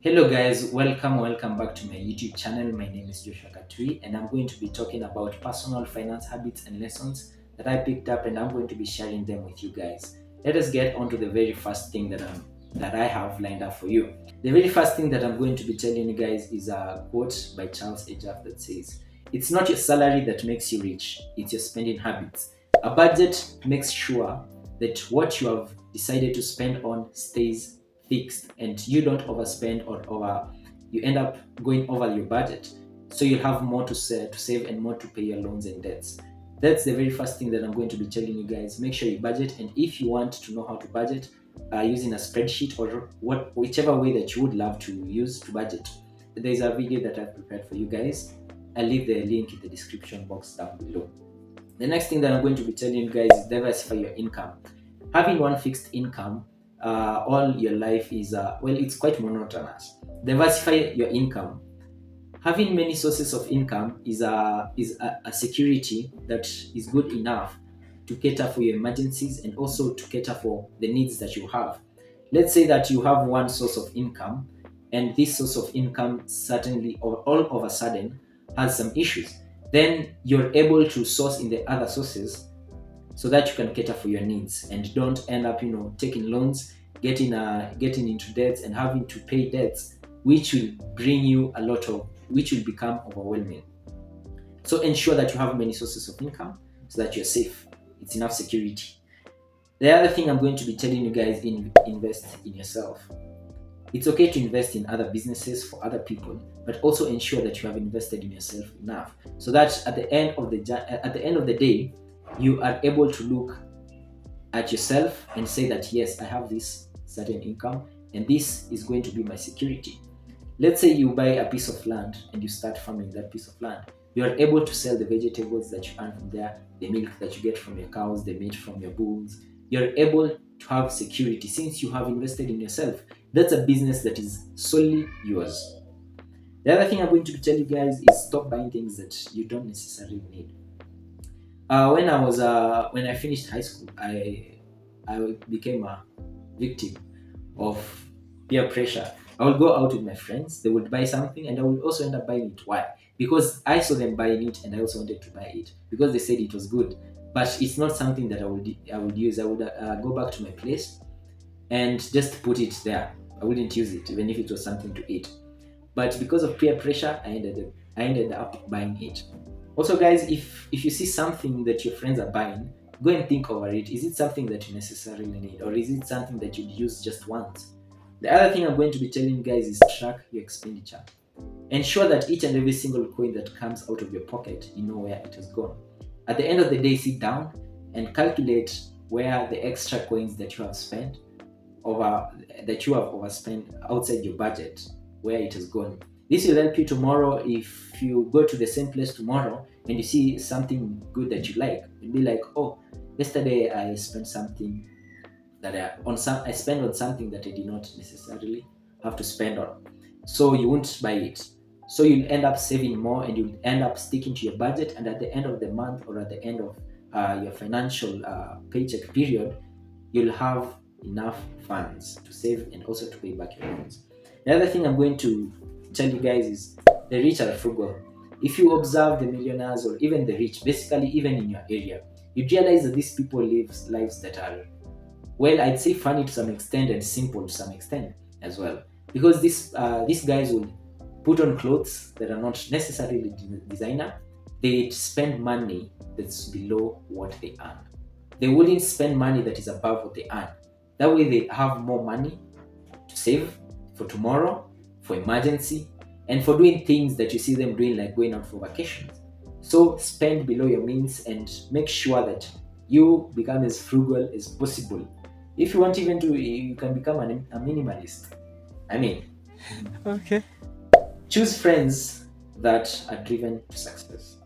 Hello guys, welcome back to my YouTube channel. My name is Joshua Katui and I'm going to be talking about personal finance habits and lessons that I picked up, and I'm going to be sharing them with you guys. Let us get on to the very first thing that I have lined up for you. The very first thing that I'm going to be telling you guys is a quote by Charles Ejaf that says, "It's not your salary that makes you rich, it's your spending habits." A budget makes sure that what you have decided to spend on stays fixed and you don't overspend or you end up going over your budget, so you'll have more to save and more to pay your loans and debts. That's the very first thing that I'm going to be telling you guys. Make sure you budget, and if you want to know how to budget using a spreadsheet or whichever way that you would love to use to budget, there's a video that I've prepared for you guys. I'll leave the link in the description box down below. The next thing that I'm going to be telling you guys is diversify your income. Having one fixed income all your life is it's quite monotonous. Diversify your income. Having many sources of income is a security that is good enough to cater for your emergencies and also to cater for the needs that you have. Let's say that you have one source of income, and this source of income suddenly or all of a sudden has some issues. Then you're able to source in the other sources so that you can cater for your needs and don't end up taking loans, getting into debts and having to pay debts, which will bring you a lot of which will become overwhelming. So ensure that you have many sources of income so that you're safe. It's enough security. The other thing I'm going to be telling you guys, invest in yourself. It's okay to invest in other businesses for other people, but also ensure that you have invested in yourself enough so that at the end of the day, you are able to look at yourself and say that yes, I have this certain income and this is going to be my security. Let's say you buy a piece of land and you start farming that piece of land. You are able to sell the vegetables that you earn from there, the milk that you get from your cows, the meat from your bulls. You're able to have security since you have invested in yourself. That's a business that is solely yours. The other thing I'm going to tell you guys is stop buying things that you don't necessarily need. When I finished high school, I became a victim of peer pressure. I would go out with my friends, they would buy something, and I would also end up buying it. Why? Because I saw them buying it and I also wanted to buy it because they said it was good. But it's not something that I would use. I would go back to my place and just put it there. I wouldn't use it, even if it was something to eat. But because of peer pressure, I ended up buying it. Also, guys, if you see something that your friends are buying, go and think over it. Is it something that you necessarily need, or is it something that you'd use just once? The other thing I'm going to be telling you guys is track your expenditure. Ensure that each and every single coin that comes out of your pocket, you know where it has gone. At the end of the day, sit down and calculate where the extra coins that you have spent over that you have overspent outside your budget, where it has gone. This will help you tomorrow. If you go to the same place tomorrow and you see something good that you like, you'll be like, oh, yesterday I spent something I spent on something that I did not necessarily have to spend on. So you won't buy it. So you'll end up saving more and you'll end up sticking to your budget. And at the end of the month or at the end of your financial paycheck period, you'll have enough funds to save and also to pay back your loans. The other thing I'm going to tell you guys is the rich are frugal. If you observe the millionaires or even the rich, basically even in your area, you realize that these people live lives that are, well, I'd say funny to some extent and simple to some extent as well. Because these guys would put on clothes that are not necessarily designer. They spend money that's below what they earn. They wouldn't spend money that is above what they earn. That way they have more money to save for tomorrow, for emergency, and for doing things that you see them doing, like going out for vacations. So spend below your means and make sure that you become as frugal as possible. If you want, even to, you can become a minimalist. I mean, Okay. choose friends that are driven to success.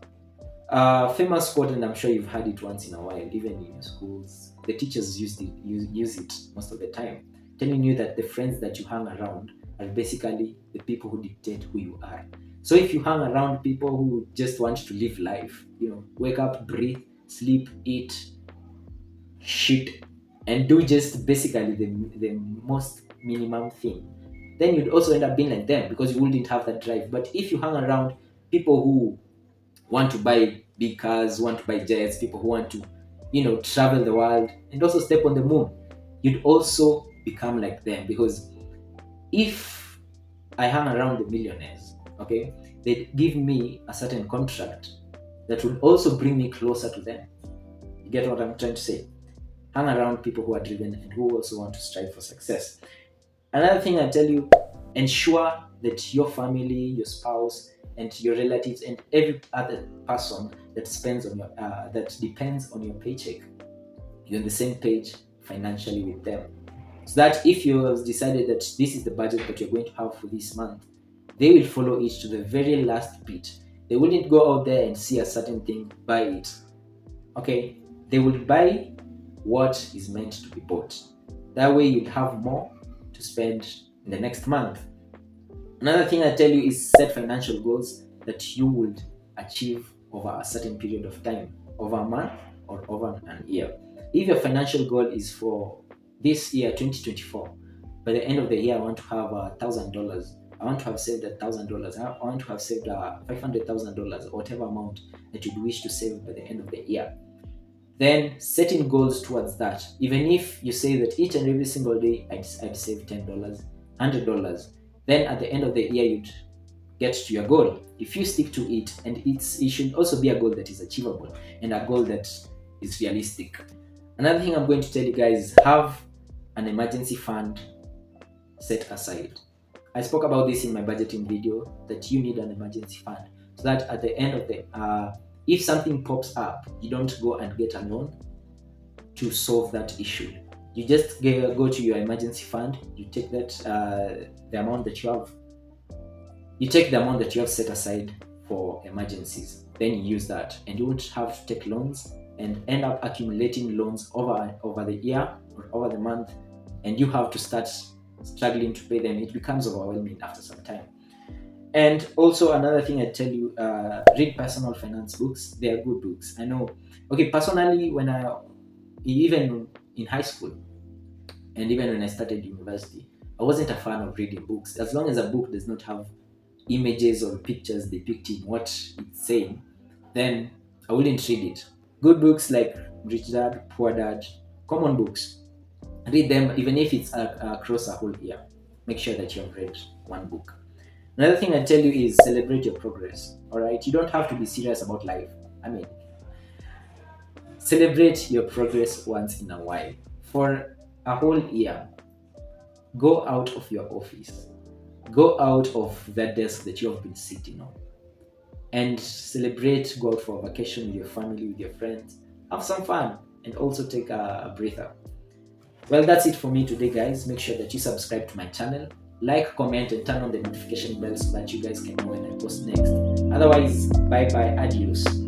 Famous quote, and I'm sure you've heard it once in a while, even in your schools. The teachers use it most of the time, telling you that the friends that you hang around are basically the people who dictate who you are. So if you hang around people who just want to live life, wake up, breathe, sleep, eat, shit, and do just basically the most minimum thing, then you'd also end up being like them because you wouldn't have that drive. But if you hang around people who want to buy big cars, want to buy jets, people who want to, travel the world and also step on the moon, you'd also become like them. Because if I hang around the millionaires, okay, they'd give me a certain contract that would also bring me closer to them. You get what I'm trying to say? Hang around people who are driven and who also want to strive for success. Another thing I tell you, ensure that your family, your spouse, and your relatives, and every other person that that depends on your paycheck, you're on the same page financially with them. So that if you have decided that this is the budget that you're going to have for this month, they will follow it to the very last bit. They wouldn't go out there and see a certain thing, buy it. Okay? They will buy what is meant to be bought. That way you'll have more to spend in the next month. Another thing I tell you is set financial goals that you would achieve over a certain period of time, over a month or over an year. If your financial goal is for this year, 2024, by the end of the year, I want to have $1,000. I want to have saved $1,000. I want to have saved $500,000, or whatever amount that you'd wish to save by the end of the year. Then setting goals towards that. Even if you say that each and every single day I'd save $10, $100, then at the end of the year you'd get to your goal. If you stick to it, and it should also be a goal that is achievable and a goal that is realistic. Another thing I'm going to tell you guys is have an emergency fund set aside. I spoke about this in my budgeting video, that you need an emergency fund so that at the end of the if something pops up, you don't go and get a loan to solve that issue. You just go to your emergency fund, you take that the amount that you have, set aside for emergencies, then you use that, and you won't have to take loans and end up accumulating loans over the year or over the month, and you have to start struggling to pay them. It becomes overwhelming after some time. And also another thing I tell you, read personal finance books. They are good books. I know. Okay, personally, even in high school and even when I started university, I wasn't a fan of reading books. As long as a book does not have images or pictures depicting what it's saying, then I wouldn't read it. Good books like Rich Dad, Poor Dad, common books. Read them even if it's across a whole year. Make sure that you have read one book. Another thing I tell you is celebrate your progress. All right, you don't have to be serious about life. I mean, celebrate your progress once in a while. For a whole year, go out of your office, go out of that desk that you have been sitting on, and celebrate. Go out for a vacation with your family, with your friends. Have some fun, and also take a breather. Well, that's it for me today, guys. Make sure that you subscribe to my channel, like, comment, and turn on the notification bell so that you guys can know when I post next. Otherwise, bye bye, adios.